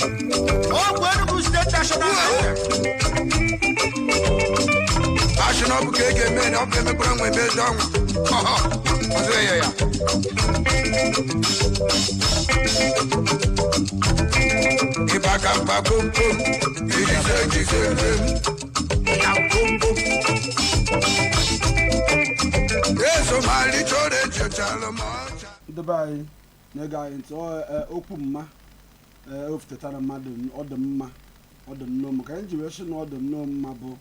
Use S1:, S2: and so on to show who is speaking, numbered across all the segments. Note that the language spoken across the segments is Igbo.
S1: Ofu Enugu State National National Bukeke men up in the ground with this down. If I come back, boom, boom, it is a Jesus. Yes, so my little child.
S2: The by Nega into Okuma, Oftetana Madam, or the Ma, or the no graduation, or the no Mabo.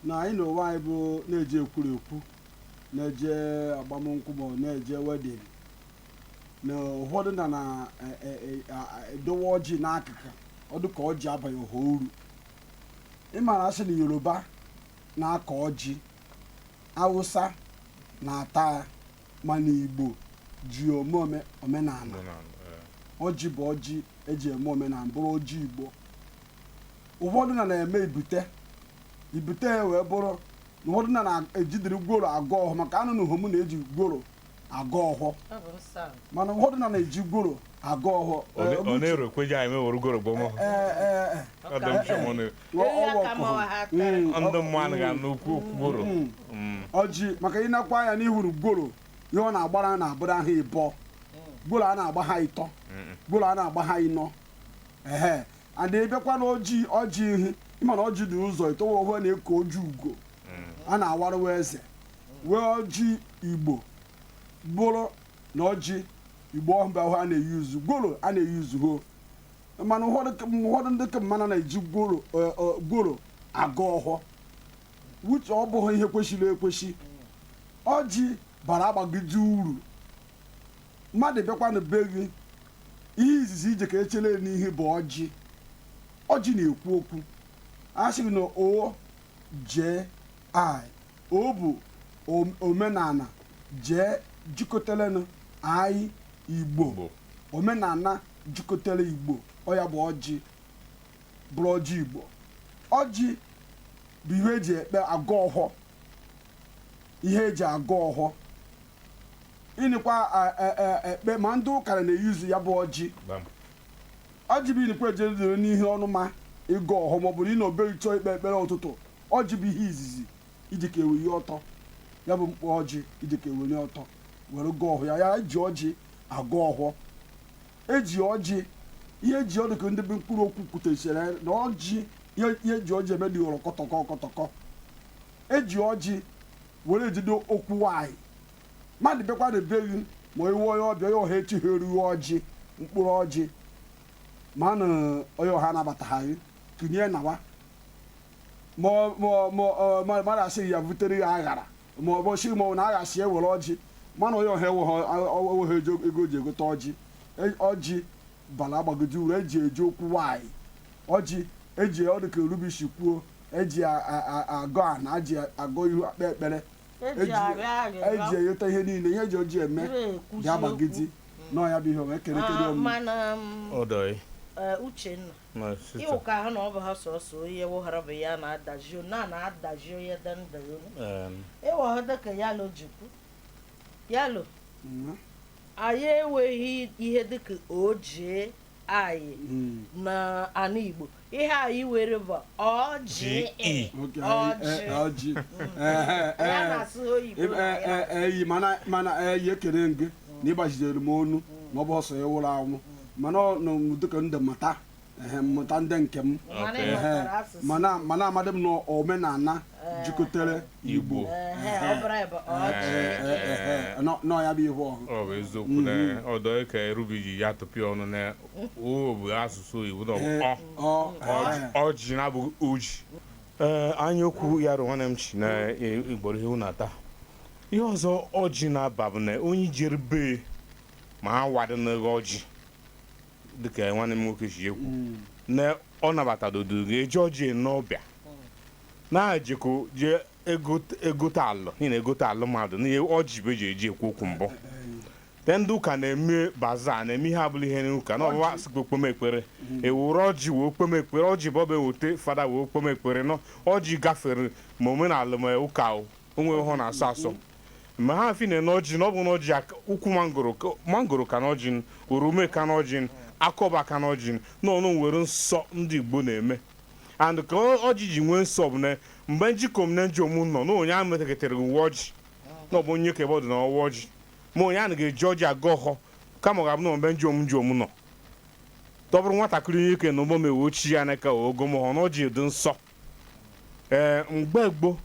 S2: Now I know why bro Neje Kuruku, Neje Abamonkubo, Neje wedding. No, what than a Dowaji Nakaka, or the call Jabba your whole. In my Asian Yoruba, na Koji, Awusa, na Ata, Manigbo. Ji omome omenala oji bụ oji eji eme omenala bụrụ oji Igbo ụfọdụ na-eme ibute wee bụrụ na ụfọdụ na-ejidiri gworo agọ ọhụ maka anụ na ụhọm na-eji gworo agọ ọhụ mana ụfọdụ na-eji gworo agọ ọhụ
S3: ọ na-ero kweji anyị meworo gworo gbọmọ ndị mmadụ ga n'okwu gworo
S2: ọjị maka ịnakwa anya n'ihuru gworo ihe ọ na-agbara na-abụrụ ahụ ịbọ gbolo a na-agba ha ịtọ gbolo a na-agba ha ịnọ and ịbịakwa na ọjị ihe ịma na ọjị dị ụzọ itowe ohe na-eko oji ugo a na-awarụ eze wee ọjị Igbo gbolo na ọjị Igbo mba ahụ a na-eyuzu gbolo a na-eyuzu ho mana ụfọdụ ndị ka mmanụ na-eji gbolo aga ọhọ wuche ọ bụghị ihe kwesịrị ekwesị ọjị bara agbagide uru mmadụ bịakwa na be gị ihe izizi ije ka echere n'ihe bụ ọjị na-ekwu okwu a sịrị na o jee o bụ omenala jee jikọtara anyị Igbo omenala jikọtara Igbo ọ ya bụ ọjị bụrụ ọjị Igbo ọjị bụ ihe eji ekpe agọ ọhọ ihe eji agọ ọhọ ịnịkwa ekpe ma ndị ụkara na-eyuzu ya bụ ọjị bụ ịnịkwa ejedere n'ihe ọnụma ịgọ ọhọ maọbụ na ị na obere chọọ ikpe ekpere ụtụtụ ọjị bụ ihe izizi iji ka eweli ọtọ ya bụ mkpụ ọjị iji ka eweli ọtọ were gọọ ọhụ ya eji ọjị agọ ọhọ eji ọjị ihe eji ọdụ ka ndị bụ mkpụrụ okwu kwutechara na ọjị ihe eji ọjị eme dị ghọrọ kọtọkọ eji ọjị were ejide okwu nwanyị mmadụ bịakwa na be gị ma iwe onye ọbịa onye ọha echighị erughị ọjị mkpụrụ ọjị ma na onye ọha nabatagharị tụnye nawa mmadụ asịghị ya butere ya aghara ma ọ bụ sị ma ọ na-aghasị ewere ọjị mana onye ọha enweghị ego ji egote ọjị bala agbagide uru eji eji okwu nwanyị ọjị eji ọdụka erubishi kwuo eji agọ ana eji agọ ihu akpa ekpere eji eyota ihe niile ihe eji oji eme dị agbagidi n'ọya bụ ihe wee kerekere
S4: Uchenna ịwụ ka ha na ọ bụ ha sọsọ ihe wụghara bụ ya na-adaji onye dandayo ịwụ ha dịka yalo jikwu yalo anyị enweghị ihe dịka oji anyị na Anigbo ihe anyị were bụ ọjị ya na-asụ oyibo
S2: eyi mana eyi ekere gị na ịgbachidere m onu ma ọ bụ ọsọ ya wụrụ anwụ mana dịka ndị mmụta ndị nke m mana amadị m na omenala jikọtere Igbo nọ ya bụ ihe ọhụ
S3: ọ bụ eziokwu na ọdọ ka erubiji ya tụpịa ọnụ na o bụ asụsụ Igbo na ọjị na-abụghị oji anya okwu ya rụ nwanne m chi na igboro ihe unu ata ihe ọzọ ọjị na-aba bụ na onye jere bee ma ha wadị n'ego ọjị dịka nwanne m nwoke si ekwu na ọ nabatadodo ga-eji ọjị n'ọbịa na-ejekọ jee egote alụ n'ihi na egote alụ mmadụ n'ihe ọjị bụ eji eji ekwu okwu mbụ ndị ụka na-eme baza na-eme ihe abụla ihe n'ụka na ọbụwa sikwa okpome ekpere ewuru ọjị wee okpome ekpere ọjị bụ ọba ewete fada wee okpome ekpere nọ ọjị gafere ma omenala ma ụka onwe ọhụụ na-asọ asọ ma ha fi na ọjị na ọ bụ na ọjị ụkwụ mangoro ka na ọjị orome ka na ọjị akọba aka na ọjị n'ọnụ nwere nsọ ndị Igbo na-eme and ka ọjị ji nwee nsọ bụ na mgbe njikọ m na nji omu nọ na onye ahụ metakịtara uwe ọjị na ọ bụ onye kebe ọdụ na ọwa ọjị ma onye ahụ ga-eji ọjị aga ọhọ kama ọ ga-abụ na mgbe nji omu nọ tọbụrụ nwatakịrị onye ike na ụgbọ mewe ochie ya n'aka ogomọhọ na ọjị dị nsọ mgbe gboo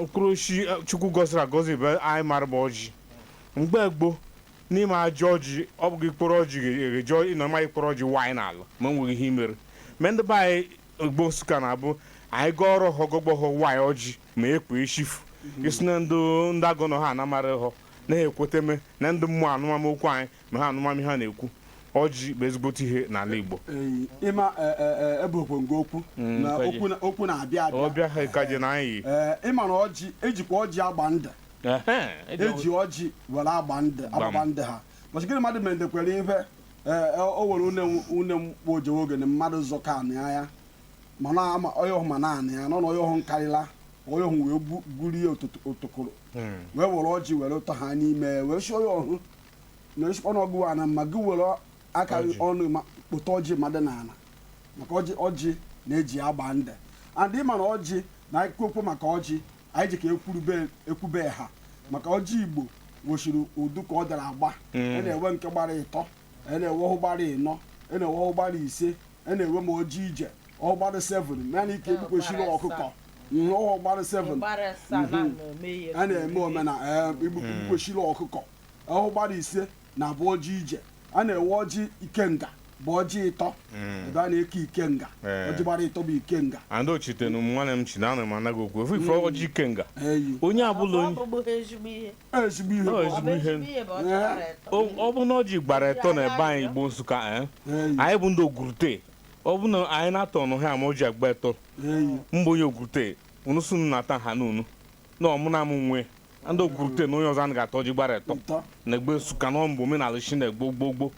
S3: mkpụrụ osisi Chukwu gọziri agọzi bụ anyị mara bụ ọjị mgbe gboo n'ime aja ọjị ọ bụghị mkpụrụ ọjị ga-eji ịnọma mkpụrụ ọjị waanyị n'ala ma enweghị ihe imere ma ndị be anyị Igbo Nsụka na-abụ anyị gaa ọrụ họ gọgbọghọ waanyị ọjị ma ekwe eshifu isi na ndị agụ nọ ha anamara họ na-ekweteme na ndị mmụọ anụmamokwu anyị ma ha anụmam ha na-ekwu ọjị bụ ezigbote ihe n'ala Igbo
S2: ịma ebokwengo okwu na okwu na-abịa
S3: ọbịa ha kaje na anyị
S2: ịma na ọjị ejikwa ọjị agba ndụ eji ọjị were agba ndụ ha maka gịnị mmadụ mendekwere ihe o were une mkpo ojewe oge na mmadụ zọka anị ya mana ama onye ọhụ ma naanị ya nọ na onye ọhụ karịla onye ọhụ wee gburie otokoro wee were ọjị were ụtọ ha n'ime wee si onye ọhụ na ọnụọgụ ana ma gị were aka ọnụ kpụta ọjị mmadụ n'ala maka ọjị na-eji agba ndụ and ịma na ọjị na okwu maka ọjị anyị ji ka ekwube ha maka ọjị Igbo wochiri udu ka ọ dara agba na-enwe nke gbara ịtọ na-enwe ọhụ gbara ịnọ na-enwe ọhụ gbara ise na-enwe ma ọjị ije ọhụ gbara 7 mana ike egbukwechiri ọkụkọ ọhụ gbara 7 a na-eme omena igbukwechiri ọkụkọ ọhụ gbara ise na abụ ọjị ije a na-enwe ọjị ikenga bụ ọjị ịtọ ebe a na-eke ikenga ọjị gbara ịtọ bụ ikenga
S3: and ochite na nwanne m chi na anụ m anaghị okwu ofu ifuru ọjị ikenga onye abụla
S2: ezigbo ihe
S3: ọ bụ na ọjị gbara ịtọ na ebe anyị Igbo Nsụka anyị bụ ndị ogurute ọ bụ na anyị na-atọ ọnụ ha ma ọjị agba ịtọ mgbe onye ogurute unu sunu na-ata ha n'unu na ọmụna m nwe ndị ogurute na onye ọzọ anaghị atọ ọjị gbara ịtọ na Egbe Nsụka na mbụ omenala chi na egbo gbogbo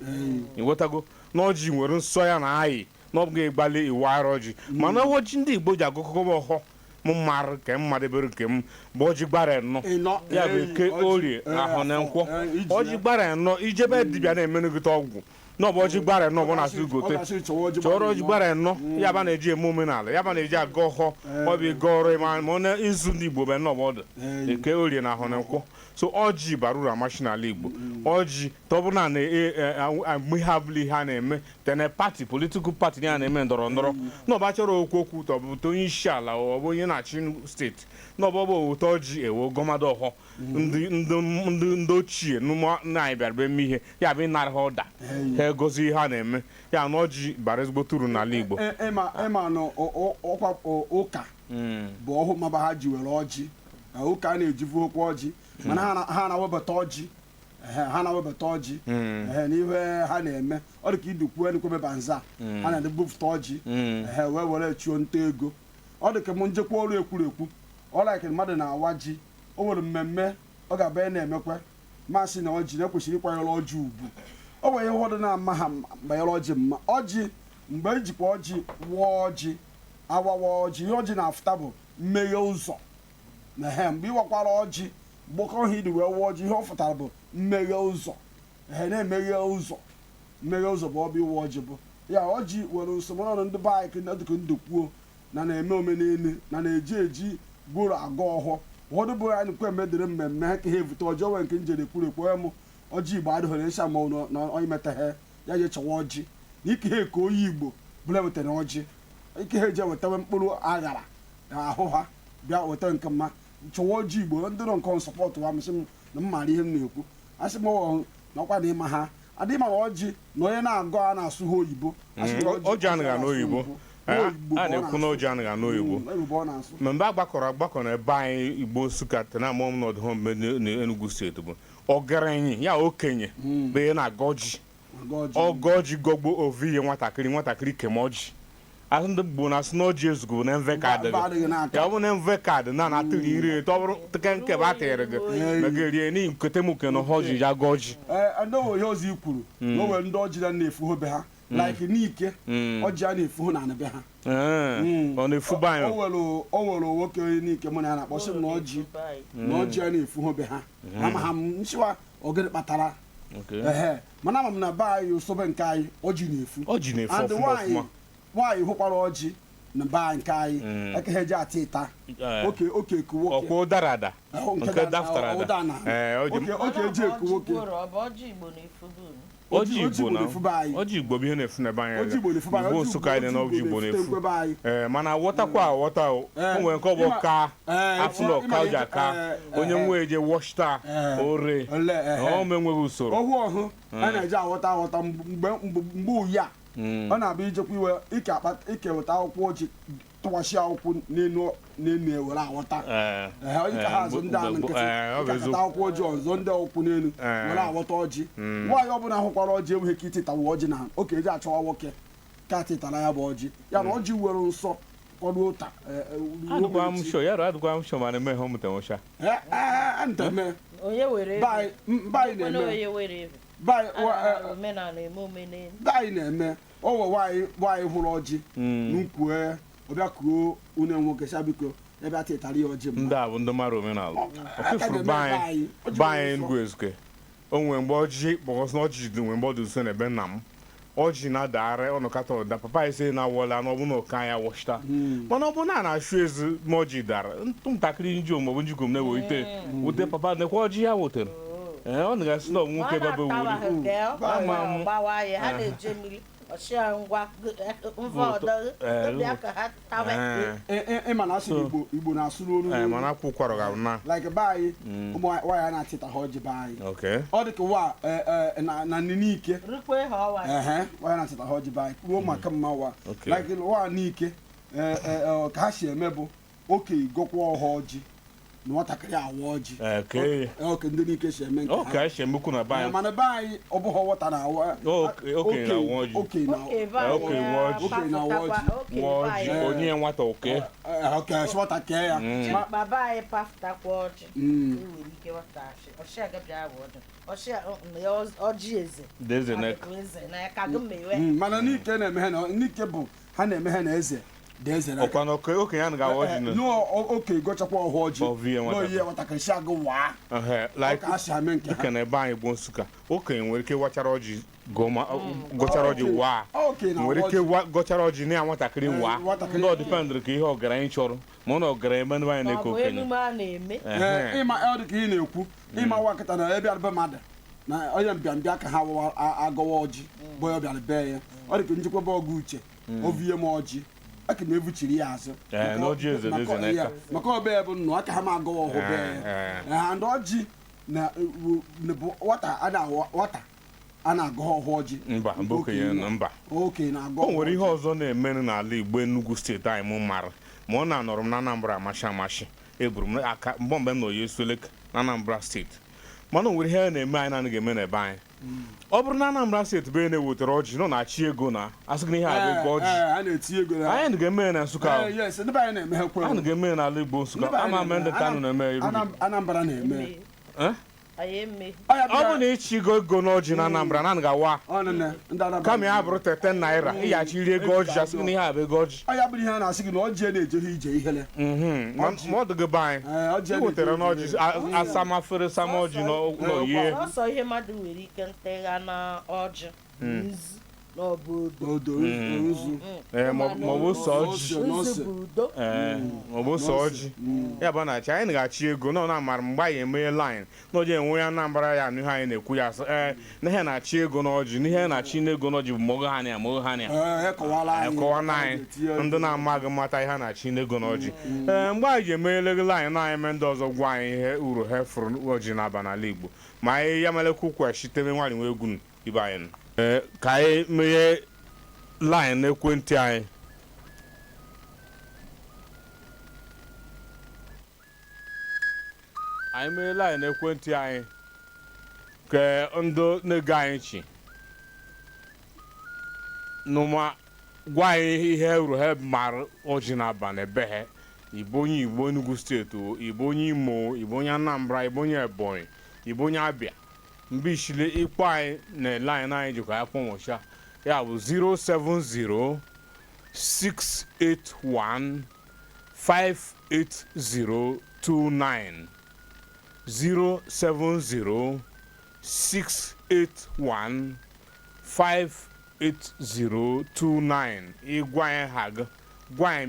S3: ịghọtago na ọjị nwere nsọ ya na anyị na ọ bụghị ịgbalị iwu ara ọjị mana ọjị ndị Igbo ji agụkọba ọhọ m marụ nke m madebere nke m bụ ọjị gbara nnọ ya bụ eke orie ahụ na nkwọ ọjị gbara nnọ ijebe dibịa na-emenụgịta ọgwụ na ọ bụ ọjị gbara nnọ bụ na-asụ gote chọrọ ọjị gbara nnọ ya ba na-eji eme omenala ya ba na-eji aga ọhọ ọ bụ ịga ọrụ ma ọ na-izu ndị Igbo bụ nnọọ bụ ọdụ eke orie na ahụ na nkwọ so ọjị bara uru amachi n'ala Igbo ọjị tọbụna na ihe abụla ihe a na-eme tene pati politikal pati ya na-eme ndọrọ ndọrọ na ọba chọrọ okwu tọbụta onye isi ala ọ bụ onye na-achị steeti na ọbọbụ owute ọjị ewe gọmado ọhọ ndị ochie na anyị bịara eme ihe ya bụ ịnara ha ụda ha egozi ihe a na-eme ya na ọjị bara ezigbote uru n'ala Igbo
S2: ịma na ụka bụ ọhụ maba ha ji were ọjị ụka a na-ejivu okwu ọjị mana ha na-awebata ọjị n'ihe ha na-eme ọ dị ka idukwu enukwebe banza ha na-ebupụta ọjị wee were chụọ nta ego ọ dị ka m njekwa ọrụ ekwurekwu ọlaike mmadụ na-awa ji o nwere mmemme ọ ga-abịa na-emekwe masị na ọjị na-ekwesịrị ịkwanyere ọjị ugwu ọ bụ ihe ụfọdụ na-ama ha banyere ọjị mma ọjị mgbe ejikwa ọjị wụọ ọjị awawa ọjị ihe ọjị na-afụta bụ mmeghe ụzọ na mgbe ịwakwara ọjị gbakọ ha idi wee wụọ ọjị ihe ọ fụtara bụ mmeghe ụzọ na-emeghe ụzọ bụ ọbụ iwe ọjị bụ ya ọjị nwere nsomọnọdụ ndị be anyị dịka ndokwuo na na-eme omenelu na na-eji gworo aga ọhụụ ụfọdụ bụ anyị nkwe emedere mmemme ha ka ha evute ọjị onwe nke njere ekwurekwu m ọjị Igbo adịghị ịsa ma na onye metaghe ya je chọwa ọjị na ike ha eke onye Igbo bụla wetara ọjị ike ha eje wetawe mkpụrụ aghara na ahụ ha bịa weta nke mma chọwa ọjị Igbo ndị nọ nke sọpọtụ ha masị m na m mara ihe m na-ekwu asị m nakwa na ịma ha adịghị ma ọjị na onye na-agụ a na-asụ ha oyibo
S3: ọjị anaghị anụ oyibo a na-ekwu na ọjị anaghị anụ oyibo mgbe agbakọ na ebe anyị Igbo Nsụka na amụọ m n'ọdụ ha mgbe n'Enugu steeti bụ ọgaranya ya okenye bụ ihe na-aga ọjị ọjị gọgbo oviye nwatakịrị kem ọjị asụ ndị Igbo na-asụ na ọjị ezugo na mve kaadị gị ya ọ bụ na mve kaadị na-atụghị iri eto ọ bụrụ teke nke bụ atịrị gị na gị rie n'ihi nkete m ke na ọjị ya ga ọjị
S2: ndị onye ọzọ i kwuru na o nwere ndị ọjị na-efu be ha like n'ike ọjị a na-efu na anị ha
S3: ọ na-efu anyị
S2: o nwere nwoke n'ike mụ na ya na-akpọsị m na ọjị a na-efu be ha ama ha m nchịwa ogene kpatara mana ama m na be anyị osobe nke anyị ọjị na-efu and nwaanyị hụkwara ọjị na be anyị nke anyị ekeghị eji ata ịta oke eku nwoke
S3: ọkwa ụdara ada nke daftara ada
S2: oke eji eku nwoke
S3: ọjị igbo bụ ihe na-efu n'ebe anyị igbo nsụka anyị na ọjị igbo na-efu mana ghọtakwa aghọta o nwere nke ọgbọ ka afụlọ ka ọji aka onye nwe eje wọshta ore ọma enweghị usoro
S2: ohu ọhụ a na-eji aghọta mgbe uyi a ọ na-abụ ijekwa iwe ike weta akwụkwọ ọjị tụwashi akwụkwọ n'elu ewere aghọta ike ha azụ ndị anụ nkịtị ịkakọta akwụkwọ ọjị ọzọ ndị ọkwụ n'elu were aghọta ọjị nwaanyị ọbụla hụkwara ọjị enweghị ike ititawa ọjị na oke eji achọwa nwoke ka titara ya bụ ọjị ya na ọjị were nsọ kwado ụta
S3: adụkwa m shọ mana eme ihe ọmụta nwụcha
S2: nteme anyị na-eme owe nwaanyị hụrụ ọjị n'ukwue ọbịa kuo une nwoke sha biko ebe a tịtara ya ọjị
S3: ndị a bụ ndị mara omenala ọkụfụrụ be anyị Enugu Ezike o nwere mgbe ọjị kpọkọsị na ọjị dị nwe mgbe ọ dị nso n'ebe nna m ọjị na-adagharị ọnụkata ụda papa ise na-awọla n'ọbụna ụka ya wọchita mana ọ bụ na a na-achụ ezi ma ọjị dara ntakịrị nji maọbụ njikọ m na-ewete wute papa nekwa ọjị ya wotere ọ na-gasị na nwoke babe
S2: ịma na asụrụ Igbo na-asụ n'olu
S3: mana akwụkwara ga na
S2: like be anyị ụmụ nwaanyị na-atịta ha ọjị be anyị ọ dị ka wa na n'ike nwaanyị na-atịta ha ọjị be anyị ruo maka mma wa like wa n'ike ka ha si eme bụ oke gọkwa ọha ọjị na nwatakịrị awa ọjị oke ndị n'ike si eme nke ha mana be anyị ọ bụghị ọwọta na awa oke na awa ọjị
S3: onye nwata oke
S2: nwata kee ya
S4: baba anyị pafụtakwa ọjị nwere ike ọjị eze
S2: mana n'ike na-eme ha n'ike bụ ha na-eme ha na eze
S3: ọkwana okenye ahụ ga-awa ọjị
S2: oke gochakwa ọhụ ọjị n'oyiye nwatakịrị si agụ waa
S3: dịka na ebe anyị bụ Nsụka okenye nwere ike wachara ọjị gọchara ọjị waa nwere ike gọchara ọjị na ya nwatakịrị waa ndị ọ dịpendịrị ka ihe ọgaranya chọrọ ma ọ na ọgaranya eme ndị anyị na-eke okenye
S2: ịma ọ dị ka ị na-ekwu ịma nwa nkịta na ebe arịbe mmadụ na onye mbịambịa ka ha agọwa ọjị bụ ya bịara bee ya ọ dị ka njikwaba ọgụ uche oviye m ọjị aka m evuchiri ya azụ maka ọbịa bụ nnụ aka ha ma agọwa ọhụ bee ya ndị ọjị na nwata a na-agọ ọhụ ọjị
S3: mba o nwere ihe ọzọ na-eme n'ala Igbo Enugu steeti anyị m mara ma ọ na-anọrọ m na Anambra amashi eburu m aka mgbe m na Oye Soleka na Anambra steeti mana o nwere ihe na-eme anyị na-anaghị eme n'ebe anyị ọ bụrụ na Anambra steeti be na-ewetara ọjị nọ na-achị ego na asị gị ihe a bụ ọjị anyị ga-eme na Nsụka anyị ga-eme n'ala Igbo Nsụka ama mme ndị Kano na-eme
S2: Anambra na-eme
S3: ọ bụ na ịchị ego n'ọjị na Anambra na anaghị awa kama ya bụrụ 10 naira ịghachi iri ego ọjị asị gị na ihe a bụ ego ọjị
S2: ọ ya bụrụ ihe a na-asị gị na ọjị na-ejeghe ije ihele
S3: ma ọ dịghị be anyị iwetara n'ọjị asamafere sama ọjị n'oyie
S4: ọsọ ihe mmadụ nwere ike ntegha na ọjị n'obodo
S3: maọbụ sọ ọjị ya bụ na-achị anyị na-achị ego na amara mgbe anyị emeghe line na ọjị enwe ya Anambra ya n'ihe anyị na-ekwu ya sị na ihe na-achị ego n'ọjị n'ihe na-achị n'ego n'ọjị bụ moghe ha na ekọwana anyị ndị na-amaghị mata ihe na-achị n'ego n'ọjị mgbe anyị ji emeghele line na anyị eme ndị ọzọ gwa anyị ihe uru ha fụrụ ọjị na-aba n'ala Igbo ma anyị ya melekwa ukwu chitebe nwaanyị nwe egwu ibe anyị ka anyị meghe line n'ekwentị anyị meghe line n'ekwentị anyị ka ndị na-ege anyị chi n'ụma gwa anyị ihe uru ha mara ọjị na-aba n'ebe ha Igbo onye Igbo Enugu steeti Igbo onye Imo Igbo onye Anambra Igbo onye Ebonyi Igbo onye Abịa mgbe ishile ịkpọ anyị na line anyị jikwa ya kpọnwụcha ya bụ 070-681-58029 070-681-58029 681-58029 ịgwa anyị ha gị gwa anyị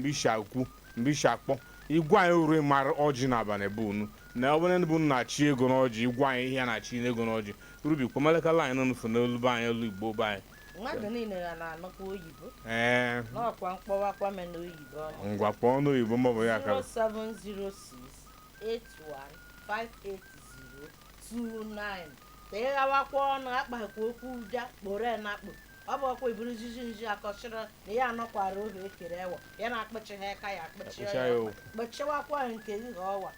S3: mgbe isi akpọ ịgwa anyị uru mara ọjị n'abalị bụ unu na ọ bụrụ bụ na-achị ego n'ọjị ịgwa anyị ihe a na-achị n'ego n'ọjị rubi kpomelekala anyị n'ofe n'olu be anyị olu igbo be anyị
S4: mmadụ niile ya na-anụkwa oyibo n'ọkwa mkpọwakwa me n'oyibo
S3: ngwa kpọọ n'oyibo maọbụ ya ka
S4: 07068815809 ka ịghawakwa ọnụ akpakwa okwu bịa kporo na-akpụ ọ bụ ọkwa iburu jiji akọchịrị na ya anọkwara oge ekere ewa ya na-akpịchị ha aka ya akpịchị ya kpechewakwa nke ihe ọwa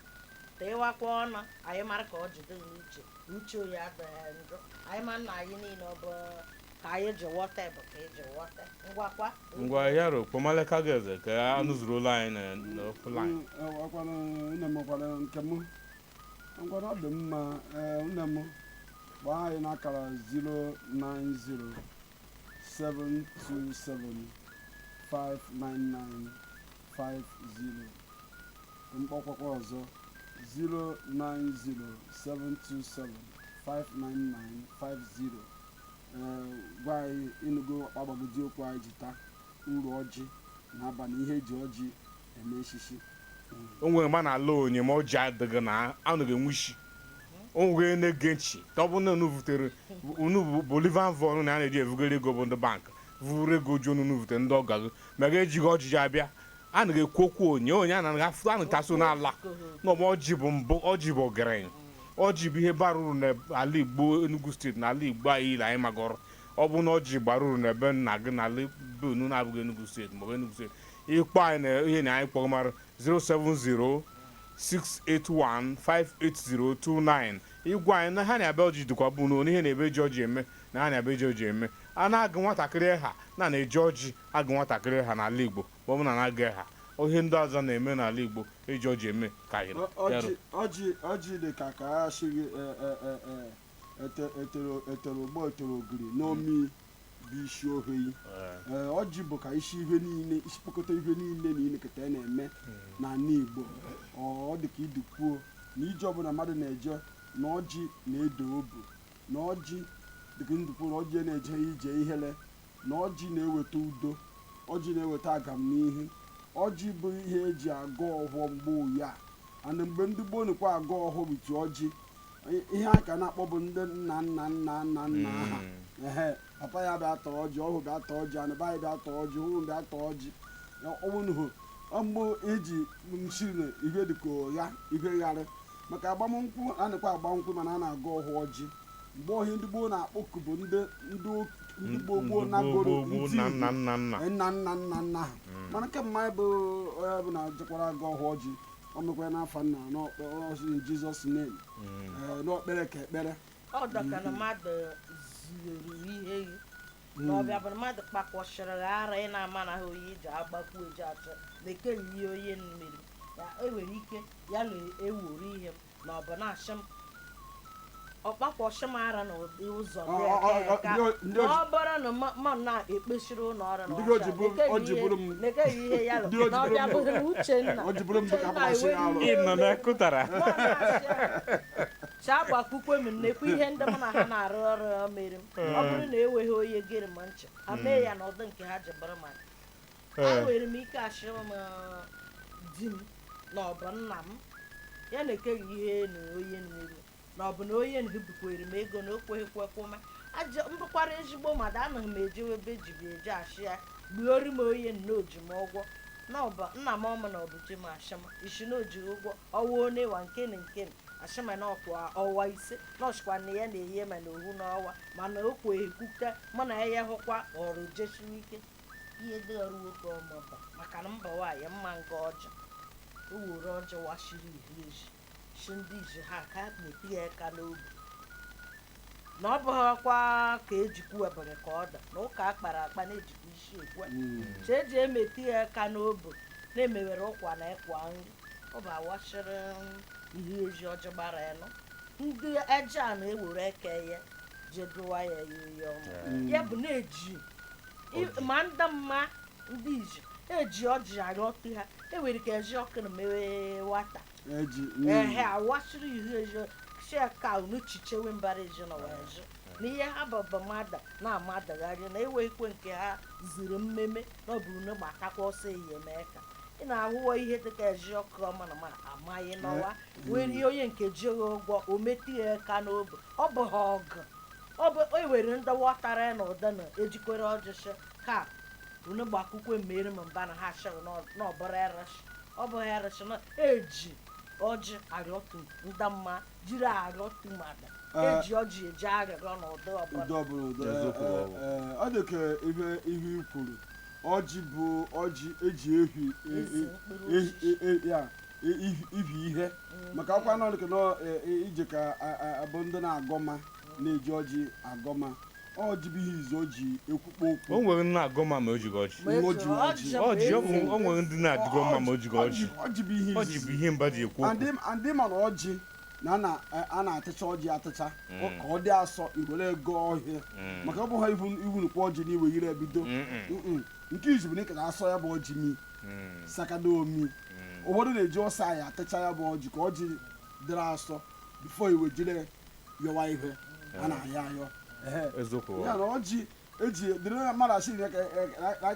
S4: ka ịwakwa ọnụ anyị mara ka ọ jide n'uche uche oyi adịghị njọ anyị ma nna anyị niile ọ bụ ka anyị ji wọta bụ ka eji wọta ngwakwa
S3: ngwa yaro kpomaleka gị eze ka anụ zuru ụlọ anyị n'okwu anyị
S2: nke m ngwana ọ dị mma nne m gbaa anyị n'akara 09072759950 mkpọkwakwa ọzọ 09072759950 gwa anyị ịnụgo ọkpagbagodi okwu anyị ji taa uru ọjị n'abalị ihe eji ọjị eme eshishi
S3: o nwere ma na-ala onye ma ọjị adịghị na anụghị enwe isi o nwere na-ege nchi tọbụ na unu vutere unu bolivan vọnụ na a na-eji evugoro ego bụ ndị bankị vuru ego ji unu vutere ndị ọga gị ma ga ejighị ọjịji abịa a na-ekwu okwu onye a na-agafụ a na-etaso n'ala n'ọma ọjị bụ mbụ ọjị bụ ọgaranya ọjị bụ ihe bara uru n'ala Igbo Enugu steeti na ala Igbo anyị ile anyị magọrọ ọ bụ na ọjị gbara uru n'ebe nna gị n'ala be unu na-abụghị Enugu steeti maọbụ Enugu steeti ịkpọ anyị na ihe na anyị kpọrọ mara 070-681-58029 ịgwa anyị na ha na-abịa ọjị dịkwa bụ na ihe na-ebe ji ọjị eme na ha na-abịa eji ọjị eme a na-agụ nwatakịrị ha na-eji ọjị agụ nwatakịrị ha n'ala Igbo ma ọ bụ na na-aga ha ihe ndị ọzọ na-eme n'ala Igbo eji ọjị eme ka
S2: ọjị dị ka a shiri etere ụgbọ etere ogiri n'omi bụ isi oheyi ọjị bụ ka isi ihe niile isi kpokọta ihe niile na ilekọta na-eme n'ala Igbo ọ dị ka idukwuo na ije ọbụla mmadụ na-eje na ọjị na-edo obu na ọjị dịka ndukwu na ọjị na-eje ije ihere na ọjị na-eweta udo ọjị na-eweta agamnihu ọjị bụ ihe eji agụ ọhụọ mgbe ụya and mgbe ndị gboo nekwa agụ ọhụụ biti ọjị ihe a ka na-akpọ bụ ndị nna nna nna nna nna ha papa ya bịa tọọ ọjị ọhụ bịa tọọ ọjị anaba ya bịa tọọ ọjị hụrụ bịa tọọ ọjị ọnwụnụhụ mgbe eji nsiri ihe dịka ụgha ihe gharị maka agbamnkwụ a na-ekwe agbamnkwụ mana a na-agụ ọhụ ọjị mgbe ohi ndị gboo na-akpọku bụ ndị gboo nagoro nna nna nna ha mana nke mma bụ onye bụ na jekwara agụ ọhụ ọjị o mekwara n'afọ nna n'ọkpọrọ Jizọs name n'okpere ka ekpere
S4: ọ dọka na mmadụ zuru ihe gị na ọbịa bụ mmadụ kpakọchiri ara ị na-ama na ha oyi ji agbakwu eji achọ na-ekeri ihe onye mmiri ya enwere ike ya na-ewuru ihe m na ọ bụ na-achị m ọkpakọchị m ara na ụdị ụzọ ọ bụrụ na m na-ekpechiri ụlọ ọrụ na-ekeri ihe ya na ọbịa bụrụ na Uchenna chagbakukwe m na-ekwu ihe ndị mụ na ha na-arụ ọrụ mere m ọ bụrụ na enweghị onye gere m ncha a mee ya n'ọdụ nke ha ji bụrụ maka enwere m ike achị m di m na ọ bụ nna m ya na-ekeghị ihe na onye mmiri na ọ bụ na onye nbikwere m ego na okweghịkwekwụma mbụkwara ezigbo mmadụ anaghị m ejewe ebe ejibi eje achị ya gbuori m onye nna oji m ụgwọ nna m ọmụ na ọ bụ ji m achị m isi na oji ụgwọ ọwa onewa nke na nke ashima na ọkwa ọwa ise nọchịkwa na ya na-eyi ma na ohu n'ọwa mana okwe ekwuka mụ na ya hụkwa ọrụ jesiri ike ihe dị ọrụ nwoke ọmụba maka na mba nwaanyị mma nke ọjọọ o were ọjọọ washiri iri eji shi ndị iji ha ka na-eti ya aka n'obi na ọ bụghịkwa ka ejikwu ebere ka ọ da na ụka akpara akpa na-ejikwa isi ekwe chi eji emeti ya aka n'obi na-emewere ụkwa na ịkwa nri ọ bụ awashiri ihe eji ọjọọ gbara elu ndị eje a na-ewere eke ya jedowa ya ihe ọma ya bụ na-eji ma ndị mma ndị iji eji ọjị arịọtụ ha enwere ka eji ọkụ na mewe nwata awachiri ihe eji sheka unu chichewe mbara eji na weji na ihe ha baba mmadụ na-amadagharị na enweghịkwe nke ha ziri mmemme na ọ bụrụ na gbatakwa ọsọ enyemaka ị na-ahụwa ihe dịka eji ọkụ ọma na amaghị n'ọwa were onye nke ji ụgwọ o metụ ya aka n'obe ọ bụ ha ọgụ o were ndị wọtara na ụda na ejikwere ọjịshị ka unu gbakwukwe mmeri ma mba na ha chọrọ n'ọbụrụ ereshi ọ bụ ereshi na eji ọjị arịọtụ ndị mma jiri arịọtụ mmadụ eji ọjị eji arịrịọ n'ụdị ọbụla
S2: ọ dị ka ihe i kwuru ọjị bụ ọjị eji ibi ihe maka akwa na ọdịka ije ka abụ ndị na-agọma na-eji ọjị agọma ọjị bụ ihe izu o ji ekwukpo okwu
S3: o nwere ndị na-agọma ma o jighị ọjị o nwere ndị na-adịgọ mma ma o jighị ọjị ọjị bụ ihe mba ji ekwu okwu
S2: ndị mana ọjị na a na-atịcha ọjị atịcha ka ọ dị asọ iwere ego ọhịa maka ọ bụ ha iwunukwa ọjị n'iwe yiri ebido nke izu bụ na ịkara asọ ya bụ ọjị mi sakada omi ụfọdụ na-eji ọsọ anyị atịcha ya bụ ọjị ka ọjị dịrị asọ bifo iwe jiri yọwa ihe a na-ayọ ayọ ya na ọjị eji dịrị mmadụ asị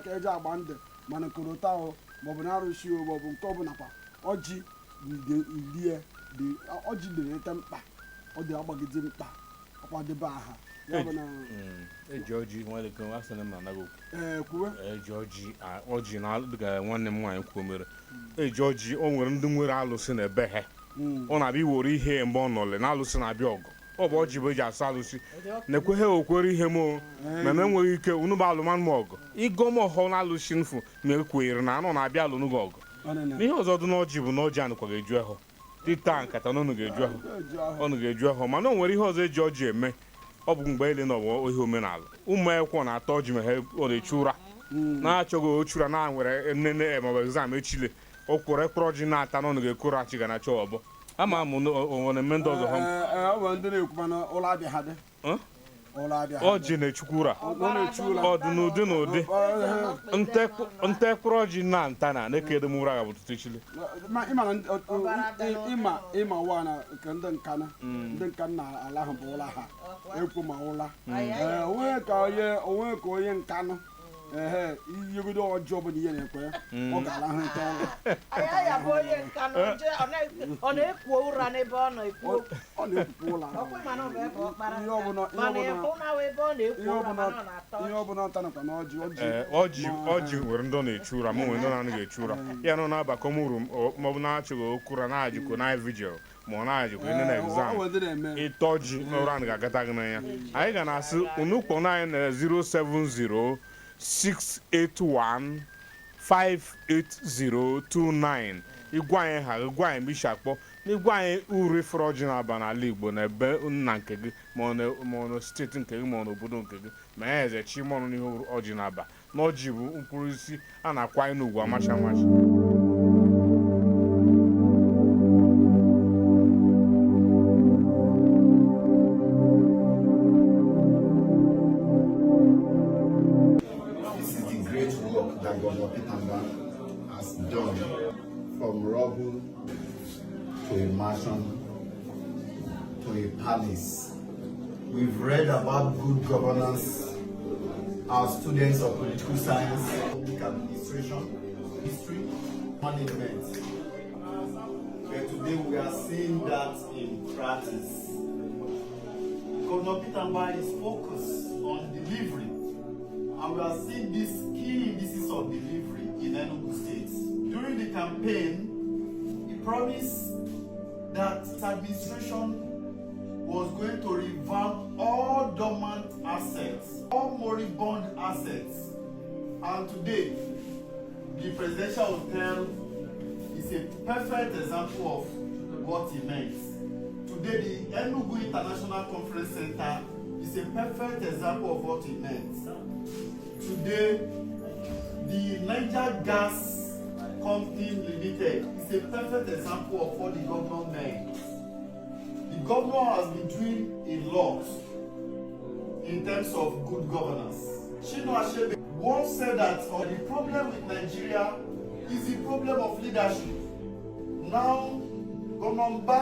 S2: ka eji agba ndụ mana korota ahụ maọbụ na arụsị maọbụ nke ọbụla kwa ọjị ilie ọjị dịrị ete mkpa ọ dị agbagide mkpa ọkwadebe aha ya bụ na
S3: eji ọjị nwere ike asị na m anaghị okwu
S2: kwuwe
S3: eji ọjị na dịka nwanne m nwaanyị kwuo mere eji ọjị o nwere ndị nwere alụsị na ebe ha ọ na-abịa iwere ihe mgbe ọ nọle na alụsị na-abịa ọgụ ọ bụ ọjị bụ eji asụ alụsị na-ekweghị okwere ihe m ma m enweghị ike unu bụ alụmanụ m ọgụ ịgọ m ọhọ na alụsị mfu ma ekwenyere na anọ na-abịa alụ n'ụgọ ọgụ n'ihe ọzọ dị n'ọjị bụ na ọjị anụkwa ga-eju ahụ dịta nkata na ọnụ ga-eju ahụ mana o nwere ihe ọzọ eji ọjị eme ọ bụ mgbe ele na ọbụ ihe omenala ụmụ akwụkwọ na-ata ọjị ma ha ọ na-echu ụra na-achọghị ochura na nwere nnene maọbụ egzam echile o kwere ekpere ọjị na-ata n'ọnụ ga-ekoro achị ga na-achọ ọbọ ama m onwere mme ndị ọzọ ọjị na-echukwu ụra ọdị n'ụdị n'ụdị nte ekpere ọjị na nta na na-ekede m ụra ga bụ tụtụ echile
S2: ịma ụwa na nke ndị nka na-ala ahụ bụ ụla ha ekwu ma ụla onwe ka onye nkanụ iyegodo ọjọọ ọbụla ihe na-ekwe ọ ga-ala ahụ nte
S4: ọ na-ekwo ụra n'ebe ọ na-ekwu
S2: ọ na-ekwukwa ụla ihe ọbụla nta nakwa na
S3: ọjị nwere ndị ọ na-echu ụra ma nwere ndị na-anaghị echu ụra ya nọ na-abakọ m uru maọbụ na-achọghị okwura na-ajịkwa na vigil ma ọ na-ajịkwa ene na exam ịta ọjị n'ụra anyị ga-agata gị n'anya anyị ga na-asị unu kpọọ anyị na 070 681 58029 igwe anyị ha igwe anyị mgbe akpọ na igwe anyị uru ifere ọjị na-aba n'ala Igbo na ebe nna nke gị ma ọ na steeti nke gị ma ọ na obodo nke gị ma ya eze chi mọnụ n'ihe ọjị na-aba na ọjị bụ mkpụrụ isi a na-akwa anyị n'ugwu amacha amacha
S5: from rubble to a mansion to a palace. We've read about good governance, our students of political science, public administration, history, management. But today we are seeing that in practice. Governor Peter is focused on delivery, and we are seeing these key indices of delivery in Enugu State. During the campaign, he promised that his administration was going to revamp all dormant assets, all moribund assets. And today, the presidential hotel is a perfect example of what he meant. Today, the Enugu International Conference Center is a perfect example of what he meant. Today, the Niger Gas Company Limited is a perfect example of what the governor meant. The governor has been doing a lot in terms of good governance. Shino Achebe once said that the problem with Nigeria is the problem of leadership. Now, Governor Mba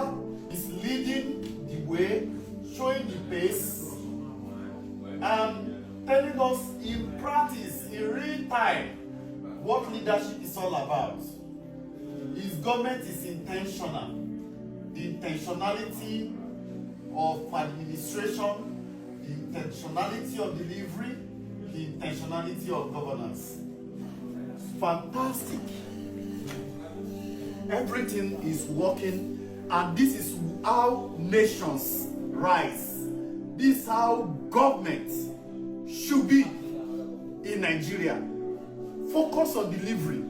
S5: is leading the way, showing the pace, and telling us in practice, in real time, what leadership is all about. His government is intentional. The intentionality of administration, the intentionality of delivery, the intentionality of governance. Fantastic. Everything is working, and this is how nations rise. This is how government should be in Nigeria. Focus on delivery.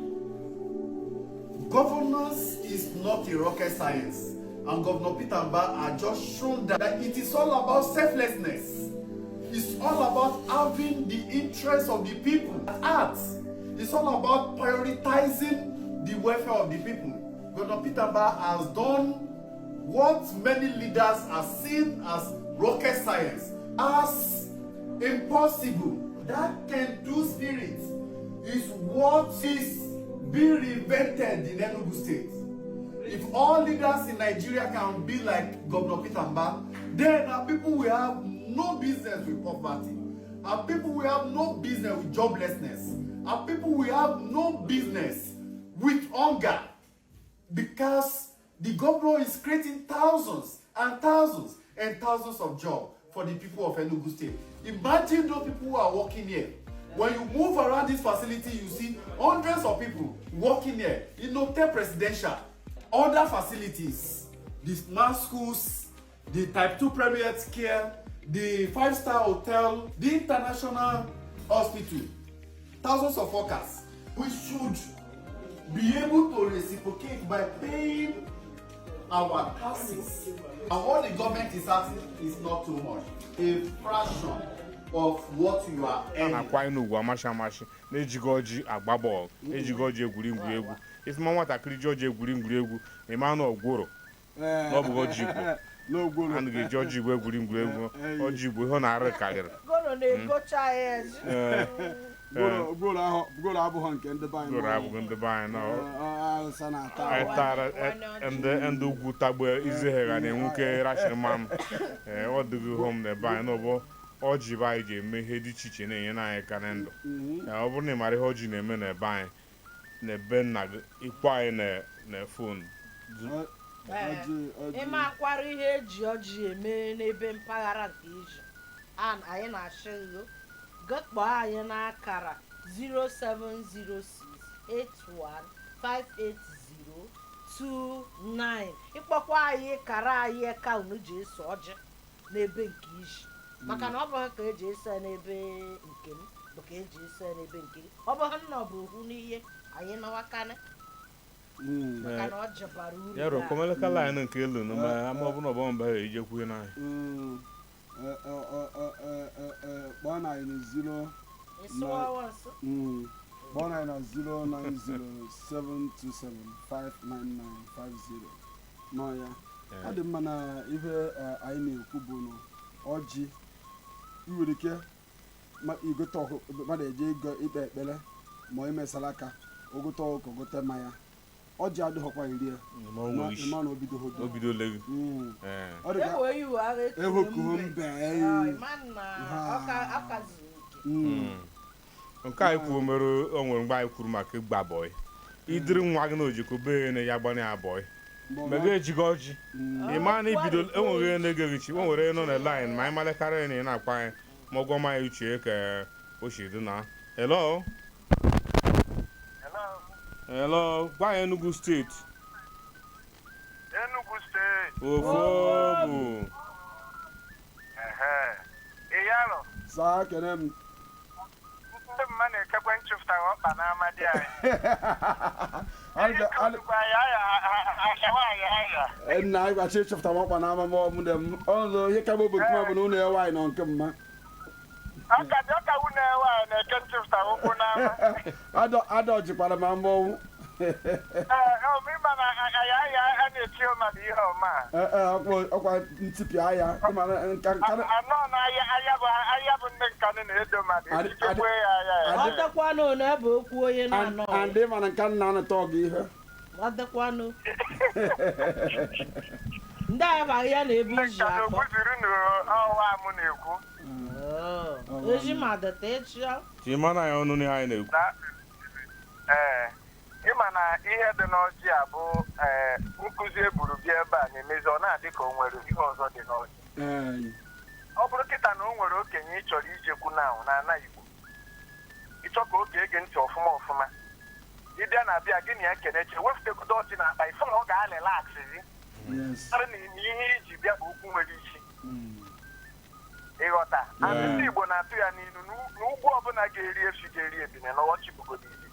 S5: Governance is not a rocket science, and Governor Peter Mba has just shown that it is all about selflessness. It's all about having the interests of the people at heart. It's all about prioritizing the welfare of the people. Governor Peter Mba has done what many leaders have seen as rocket science, as impossible. That can-do spirit is what is being reinvented in Enugu State. If all leaders in Nigeria can be like Governor Peter Mba, then our people will have no business with poverty. Our people will have no business with joblessness. Our people will have no business with hunger, because the governor is creating thousands and thousands and thousands of jobs for the people of Enugu State. Imagine those people who are working here. When you move around this facility, you see hundreds of people working here. In Hotel Presidential, other facilities, the smart schools, the type 2 primary health care, the 5-star hotel, the international hospital, thousands of workers. We should be able to reciprocate by paying our taxes. And what the government is asking is not too much. A fraction of what you are earning.
S3: Na-akwa Enugu amashi na-ejigo ọjị agba bọọlụ, ejigo ọjị egwuri egwu. Ifuma nwatakịrị ji ọjị egwuri egwu, ịma na ọgwụrụ. N'ọbụghị ọjị Igbo. A na-eji ọjị Igbo egwuri egwu. Ọjị Igbo ihe ọ na-arị karịrị.
S4: Goro na-egocha ya ezi.
S2: Golo abụghị nke ndị be anyị.
S3: Goro abụghị ndị be anyị
S2: Alụsa na-ata.
S3: anyị tara ndị ugwu tagbo izeghe na enwuke rachiri mam. Ọ dịghị hom na ebe anyị n'ọbụ ọjị be anyị ga-eme ihe dị iche iche na-enye anyị aka na ndụ. Ọ bụrụ na ị mara ihe ọjị na-eme n'ebe anyị, n'ebe nna gị, ịkpọ anyị na fon.
S4: Ịma akwara ihe eji ọjị eme n'ebe mpaghara nke iji. Anyị na-achọ igo. Gakpo anyị n'akara 07068158029. Ịkpọkwa anyị kara anyị ka unu ji eso ọjị n'ebe nke iji. Maka na ọ bụghị ka eji eso n'ebe nke m, bụ ka eji eso n'ebe nke gị. Ọ bụghị na ọ bụ okwu n'ihe anyị nawakane. Maka na ọ jabara uru.
S3: Ya rụ komelekala anyị nke elu na ama ọ bụ na ọbọ mba ejekwu na anyị. Kpọọ na anyị na 09072759950 nọ ya. Ọ dị mma na ihe anyị na-ekwu bụ na ọjị iwere ike igote mmadụ eje ikpe ekpere ma imesara aka ogote ọkụ gote mmanya. Ọjị adịghọkwa iri ya ịma na obido legi ehokuho mbe nke anyị kwuru mere o nwere mgbe anyị kwuru maka ịgba bọị idiri nwa gị na ojiko bee na ya gbanye abọị mega ejigo ọjị ịma na ibido enweghị na-egeghị chi o nwere nọ na line ma anyị malekarị na ị na-akpa anyị ma ọgwọ ma anyị uche ka o si dị na hello gwa anyị Enugu State. Ofu Obi.
S6: Iyalo.
S2: Saa kene m.
S6: Ndị mma na-ekekwe nchụfta ọkpa n'amadi anyị.
S2: Nna anyị gwachi ịchụfta ọkpa n'ama ma ọ mụ dem. Ọnụ ihe ka bụ kuma bụ na ụlọ ya nwaanyị nọ nke mma.
S6: Ọka wune nwaanyị na-eke nchụfta ụkwụ n'ama.
S2: Ada jikwara ma mmọnwụ.
S6: Ịma na a na-eti mmadụ ihe ọma.
S2: Ọkwa ntipịa ahịa.
S6: Anọ na ahịa bụ ndị nkanụ na-edo mmadụ. Ikekwe ya ahịa.
S4: Ọ dịkwanụ na ebe okwu onye na-anọ.
S2: Andị mana nka nna anụta ọgụ ihe.
S4: Ọ dịkwanụ. Ndị agha ya na-ebu ji akọ.
S6: Ndị nkanụ kwuziri n'ọwa mụ na-ekwu.
S4: Eji mmadụ techia.
S3: Chimana ya ọnụ n'ihe anyị na-ekwu.
S6: Ịma na ihe dị n'ọjị a bụ nkụzi eburu bịa ebe a na-emezi ọ na-adị ka o nwere ihe ọzọ dị n'ọjị. Ọ bụrụ kịta na o nwere okenye ị chọrọ ijekwu n'ala Igbo, ịchọ ka oge ege ntị ọfụma ịbịa na-abịa gị na ya keneche wefụtegodo ọjị na akpa ife na ọ ga-alelaksizi arị na ihe iji bịa bụ okwu nwere isi ịghọta ndị Igbo na-atụ ya n'ilu n'ugwu ọbụla ga-eri efi ga-eri ebine na ọchị bụgodo ibe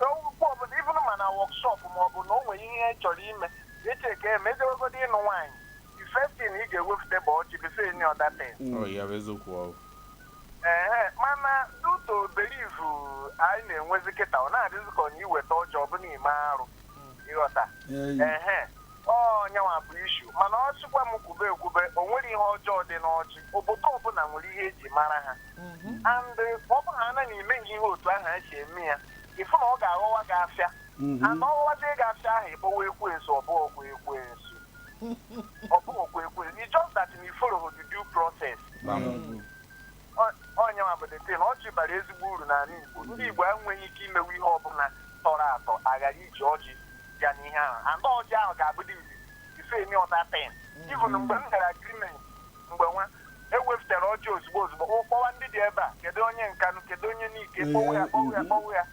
S6: ugwu ọbụla ịbụrụ ma na wọkshọp ma ọ bụ na o nwere ihe chọrọ ime eche ka emeziwegodo ịnụ nwaanyị ifestin ị ga-ewefute bụ ọchị bifo enye ọdaten mana duto belivu anyị na-enwezi kịta ọ na-adịzi ka onye iweta ọjị ọbụla ime arụ ịghọta ọnyanwa bụ ishu mana ọ chịkwa m kwube ekwube o nwere ihe ọjọọ dị n'ọjị obodo ọbụla nwere ihe eji mara ha and ọ bụ ha na n'ime ihe otu ahụ esi eme ya ịfụ na ọ ga-aghọwa gị afịa and ọghọwazie gị afịa ahụ ịkpọwa ekwensu ọbụghị ekwensu it's just that you follow the due process ọnyanwa bụ the thing ọjị bara ezigbo uru n'ala Igbo ndị Igbo enweghị ike imewe ihe ọbụla tọrọ atọ aghara iji ọjị ya n'ihe ahụ and ọjị ahụ ga-abụdị ife eme ọta ten even mgbe m gara agrimenti mgbe nwa ewepụtara ọjị ozugbo kpọwa ndị dị ebe a kedu onye nkanụ kedu onye n'ike kpọwụ ya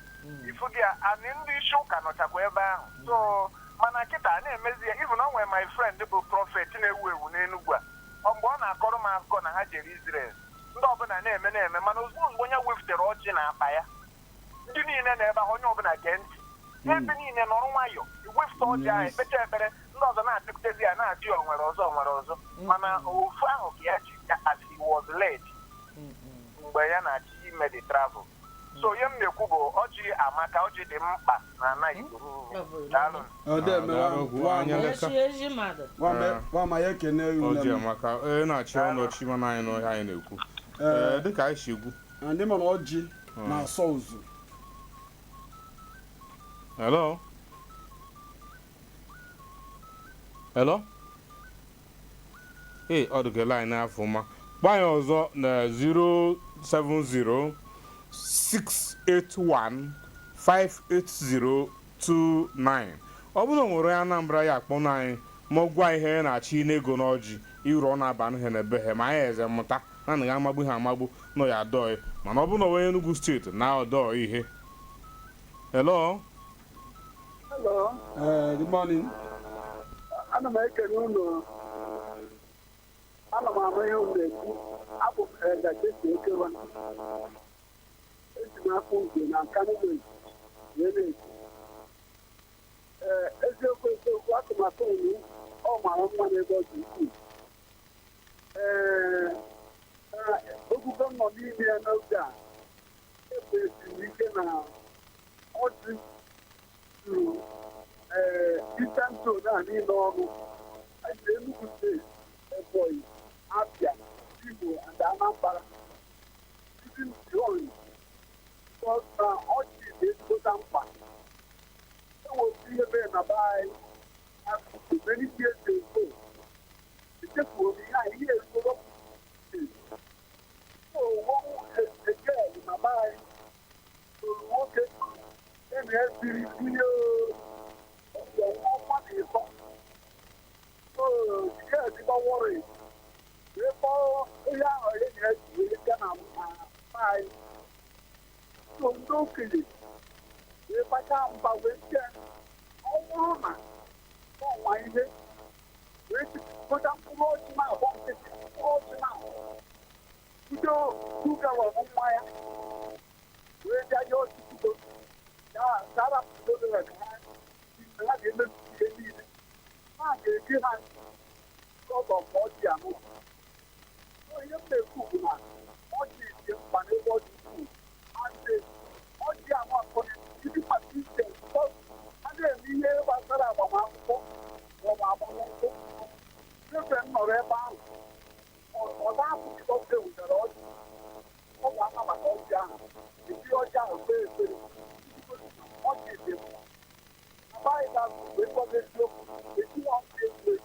S6: ifu gị anị ndị isi ụka nọchakwa ebe ahụ so mana kịta a na-emezi ya even o nwere my friend bụ prọfet na-ewu ewu n'Enugu a mgbe ọ na-akọrọ m akụkọ na ha jere Israel ndị ọbụla na-eme mana ozugbo onye wepụtara ọjị na akpa ya ndị niile na ebe ahụ onye ọbụla gee ntị ebe niile nọrọ nwayọ iwefụta ọjị ahụ ekpecha ekpere ndị ọzọ na-achịpụtazi ya na-ajụ ya onwere ọzọ mana ofu ahụ ka ya ji as he was led mgbe ya na-achị ime the travel so ihe m na-ekwu bụ ọjị amaka ọjị dị mkpa n'ala Igbo
S3: ọjị amaka na-achị ọnụ ọchị mana anyị n'ọhịa anyị na-ekwu dịka anyị si egwu
S2: ndị mana ọjị na-asọ ụzụ.
S3: Hello? Ọ dịka line n'afọ ma gbanye ọzọ na 07068158029 ọ bụrụ nwere Anambra ya akpọ anyị ma ọ gwa ihe na-achị n'ego n'ọjị iru ọ na-aba ihe n'ebe ha ma anyị eze mụta na anaghị amagbu ha amagbu nọ ya adọghị mana ọ bụrụ na onye Enugu steeti na ọdọ ihe. Hello?
S2: Good morning.
S7: Ana m ekele ụlọ ana m ama ihe unu na-ekwu abụ m Edachesi Ekewa esi m afọ ugo na Anigbo Enugu eziokwu atụmatụ unu ọ mara mma n'ebe ọ dị ukwuu ogugo nọ n'ime ya n'oge a ekwesịrị ike na ọjị Eastern Zone a niile ọrụ Enugu steeti Ebonyi Abia Imo and Anambra even beyond because na ọjị dị ezigbo mkpa enwere ihe mere na be anyị many years ago echefuo m ihe ezigbo so again na be anyị toro nwoke na-ebiri ihe ọnwa na ịtọ so ihe ezigbo wọrị wee kpọọ ihe ahụ enyi ya ji wee bịa na anyị so ndị okenye wee kpacha mba wee che ọ bụrụ na ọnwa ihe wee kpụcha mkpụrụ ọjị na-agba nkịtị mkpụrụ ọjị na-agba bido ugawa nwa ya wee bịa ya ọchịchịgo ya zarapụdo ha ga-emebi ihe niile ha ga-eji ha ọzọ mgbe ọjị anụ ihe m na-ekwu bụ na ọjị dị mkpa n'ebe ọ dị ukwuu ọjị anụ akọ ndị mmadụ iche a na-eme ihe gbasara agbamakwụkwọ maọbụ agbamakwụkwọ efe m nọrọ ebe ahụ ọ na-apụkịta wetara ọjị ọ ga-anabata ọjị ahụ esi ọjị ahụ kpee ekpere ọjị dị mkpa abaghị ga-azụ wee kpọga eziokwu esi ọjị ekpere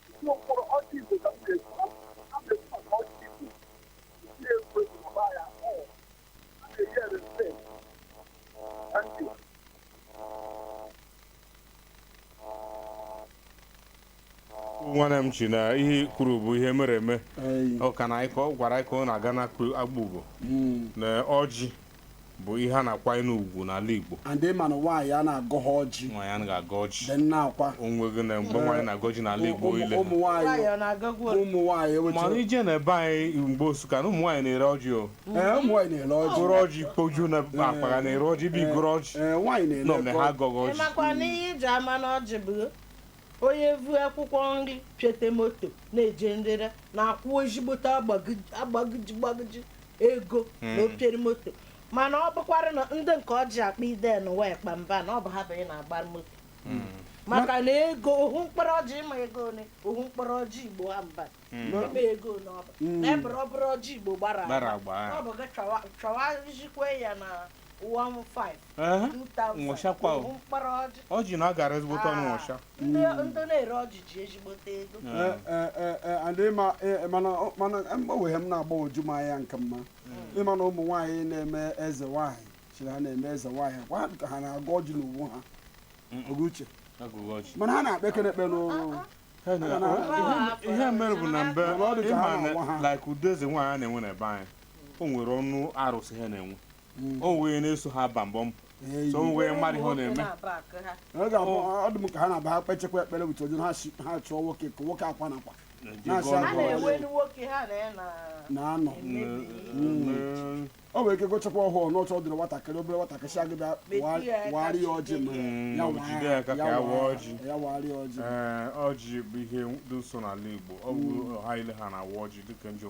S7: esi ụkpụrụ ọjị igbo ka m ga-ekwu
S3: nwanne m chi na ihe kwuru bụ ihe mere eme ọ ka na ịkọ gwara ịkọ na-aga na agbụgbo na ọjị bụ ihe a na-akwanye n'ugwu n'ala Igbo
S2: ndị mana nwaanyị a na-agọ ha ọjị
S3: nwaanyị a na-agọ ọjị
S2: dị na-akwa
S3: onwego na mgbe nwaanyị na-agọ ọjị n'ala Igbo ile
S2: ụmụ nwaanyị
S3: mana ije na ebe anyị mgbe Nsukka na ụmụ nwaanyị na-ere ọjị o
S2: ụmụ nwaanyị na-ere ọjị
S3: goro ọjị kpoju na akpaga na-ere ọjị bụ igoro ọjị
S2: nwaanyị na-ere
S3: na ha agọghị ọjị
S4: ịmakwa na ihe iji ama na ọjị bụ onye vu akwụkwọ nri pịete moto na-eje ndịra na-akwụ ezigbote agbagiji ego na opiere moto mana ọ bụkwara na ndị nke ọjị akpa ide na wee kpa mba na ọ bụ ha bụ na-agba moto maka na ego ohu mkpụrụ ọjị ịma ego one ohu mkpụrụ ọjị Igbo ha mba ime ego n'ọba na ebere ọbụrụ ọjị Igbo gbara agba ọ bụ gị chọwa jikwe ya na 15,000 ohu mkpụrụ ọjị
S3: ọjị na agara ezigbote ọnụ nwọcha
S4: ndị na-ere ọjị ji ezigbote ego
S2: mana mgbanwe m na-agbawoju m anya nke mma ịma na ụmụ nwaanyị na-eme eze nwaanyị chiri ha na-eme eze nwaanyị gwa ka ha na-agụ ọjị n'uwe ha Oguche mana ha na-akpa ekere n'ụlọ
S3: ihe mere bụ na mbe ịma na like udeze nwaanyị a na-enwe n'ebe anyị o nwere ọnụ arụsị ha na-enwe o nwere na-eso ha ba mbọ so o nwere mmadụ ihe ọ na-eme
S2: ọ dị m ka ha na-aba ha kpechekwa ekpere bụ ojo ha chụọ nwoke ka nwoke akwa na akwa na-anọ ọ nwere ike gochakwa ọhụụ n'ọchọ ọ dịrị nwatakịrị obere nwatakịrị si agịbịa wagharị ya ọjị ya wagharị ọjị
S3: ọjị bụ ihe dị nsọ n'ala Igbo ọ bụ ọha ile ha na-awa ọjị dịka njọ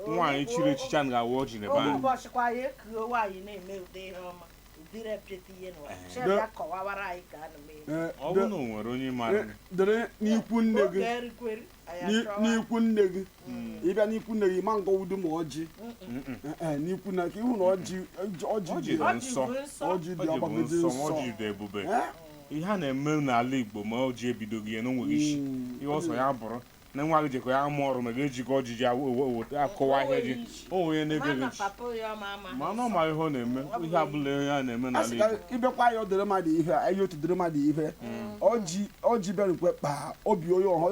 S3: nwaanyị chiri echicha na-awa ọjị n'ebe anyị ọ bụ na o nwere onye mara
S2: dere n'ikwu nne gị ịbịa n'ikwu nne gị ma ngọwudu ma ọjị n'ikwu na ka ihu na ọjị dị
S3: nsọ ọjị dị ebube ihe a na-eme n'ala Igbo ma ọjị ebidoghị ya n'onweghị isi ihe ọsọ ya bụrụ na nwa gị jekwa ya amụ ọrụ ma ga-ejikọ ọjị ji akọwa ihe gị o nwere na-egeghị ma na ọma ihe ọ na-eme ihe abụla ihe a na-eme n'ala Igbo
S2: ịbịakwa ya dịrị mmadụ ihe anyị otu dịrị mmadụ ihe ọjị bịarukwe kpa obi onye ọha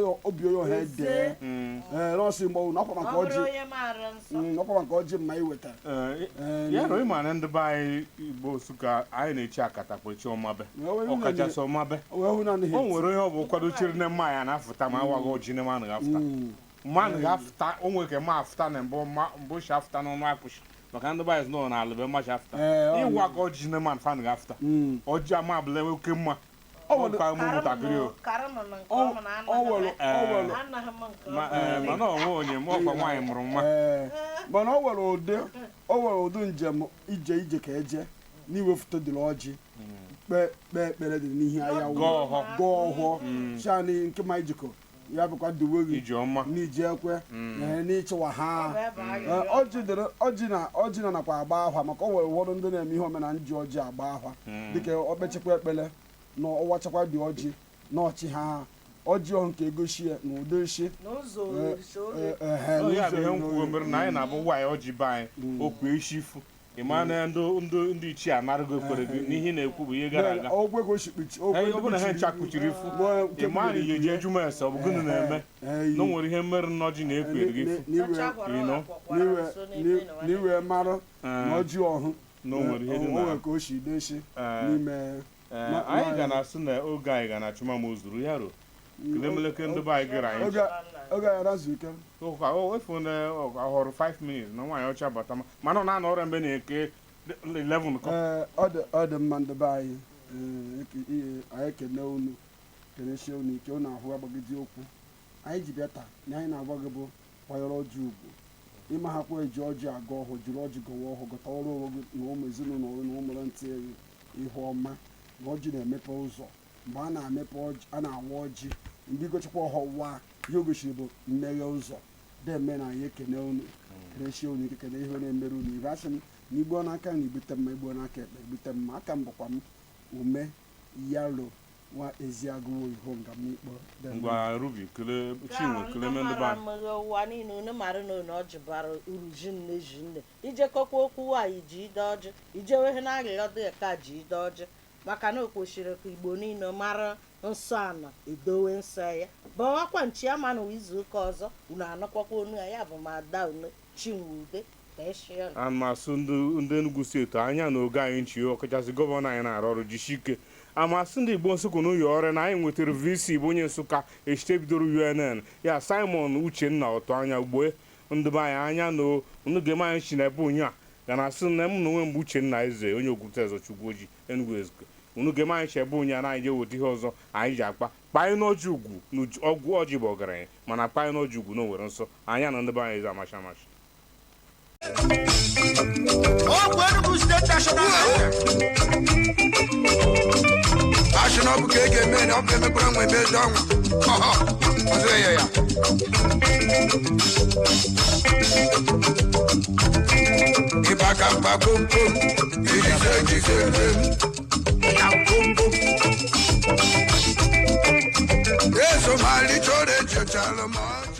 S2: ede nọọsụ mgbe n'ọkwa maka ọjị mma iwetara
S3: ya na ịma na ndị be anyị Igbo Nsukka anyị na-echi akata kwechi ọmabe ọkachasị ọmabe o nwere onye ọ bụ kwado chiri na mma ya na-afụta ma awaghị ọjị na mmanụ ga-afụta mmanụ ga-afụta o nwere ka ma afụta na mbụ shi afụta n'ọnụ akpụchi maka ndị be anyị nọ n'ala be mmachi afụta ịwụ aka ọjị na mmanụ fanụ ga-afụta ọjị ama abụla oke mma ka ụmụntakịrị mana onwe onye m ọkwa nwaanyị mụrụ nwa
S2: mana o nwere ụdị njem ije ka eje n'iwe foto dịrị ọjị kpee ekpere dị n'ihe anya gọọ ọhụọ shani nke ma ijikọ ya bụkwa duwe gị n'iji ekwe n'ịchịwa ha ọjị na nakwa agba ahwa maka o nwere ụfọdụ ndị na-eme ihe omenala ji ọjị agba ahwa dịka okpechekwa ekpere na ọwachakwa dị ọjị na ọchị ha ọjị ọhụ nke egosi ya na ụdị isi
S3: ya bụ ihe nkwugo mere na anyị na-abụ nwaanyị ọjị be anyị okwu eshi ifu ịma na ndị ichie anarụgo ekwere gị n'ihe na-ekwu bụ ihe gara aga ọ bụ na ha ncha kpuchiri ifu ịma na ihe ji eju ese ọ bụ gịnị na-eme na o nwere ihe mmerụ n'ọjị na-ekwere gị ifu
S2: n'iwe marụ na ọjị ọhụ
S3: na o nwere ihe dị na
S2: ka o si desi n'ime
S3: anyị ga na-asụ na oge anyị ga na-achụ ma ozuru ya ro kelemeleke ndị be anyị gara anyị
S2: oge anyị arazu ike
S3: efu na ọhụrụ 5 minutes na nwaanyị ọcha bata mana ọ na-anọ ọrịa mgbe na-eke 11 kọ
S2: ọ dị mma ndị be anyị anyị ekene unu kenesie unu ike unu ahụ agbagide okwu anyị ji bịa taa na anyị na-agwa gị bụ kwanyere ọjị ugwu ịma ha kwa eji ọjị aga ọhụ jiri ọjị gọwa ọhụ gọta ọrụ onwe gị na ụmụ ezinụlọ na ụmụrụ ntị ihu ọma na ọjị na-emepe ụzọ mgbe a na-emepe a na-awa ọjị ndị gochakwa ọhụwa ihe o gosiri bụ mmeghe ụzọ deme na anyị ekene unu kenesie unu ike kene ihe na-emere unu ibe asị m na igbo n'aka na igbute mma igbo n'aka ekpe egbute mma aka m bụkwa m ume yalo nwa eziagụwo iho nga m ikpọ
S3: ngwa rubi chinwe keleme ndị ba
S4: ụwa niile unu mara na unu ọjị bara uru ji nne ijekọkwa okwu nwaanyị ji ide ọjị ijewehe na agịghọ dị ka ji ide ọjị maka na o kwesịrị ka igbo niile mara nsọ ana edowe nsọ ya bawakwa nchiama na izu ụka ọzọ unu anọkwakwa onu ya bụ ma ada unu Chinwude
S3: amasị ndị Enugu steeti anya na oge anyị nchi ọkachasị gọvanọ anyị na-arụ ọrụ jisike amasị ndị Igbo Nsukka n'ụlọ ọrụ na anyị nwetara VC bụ onye Nsukka echite bidoro UNN ya Simon Uchenna ọtọ anya ugbo ndị be anyị anya na onugem anyị chi na ebe onye a ga na asị na m na onwe mgbe Uchenna Eze onye Okwute Eze Chukwu Oji Enugu Ezike onugem anyị chi ebe onye a na anyị je weta ihe ọzọ anyị ji akpa kpanyị n'ọjị ugwu na ọgwụ ọjị bụ ọgaranya mana kpanyị n'ọjị ugwu na Owerre nsọ anya na ndị be anyị eze amacha amacha
S1: Enugu State National National bụ ka e ga-eme na ọ ga-emekwara nwe ebe eze ọnwụ ọzọ ya ya ịba ka mkpa komkom irize ya komkom eso malite ọrụ echechala m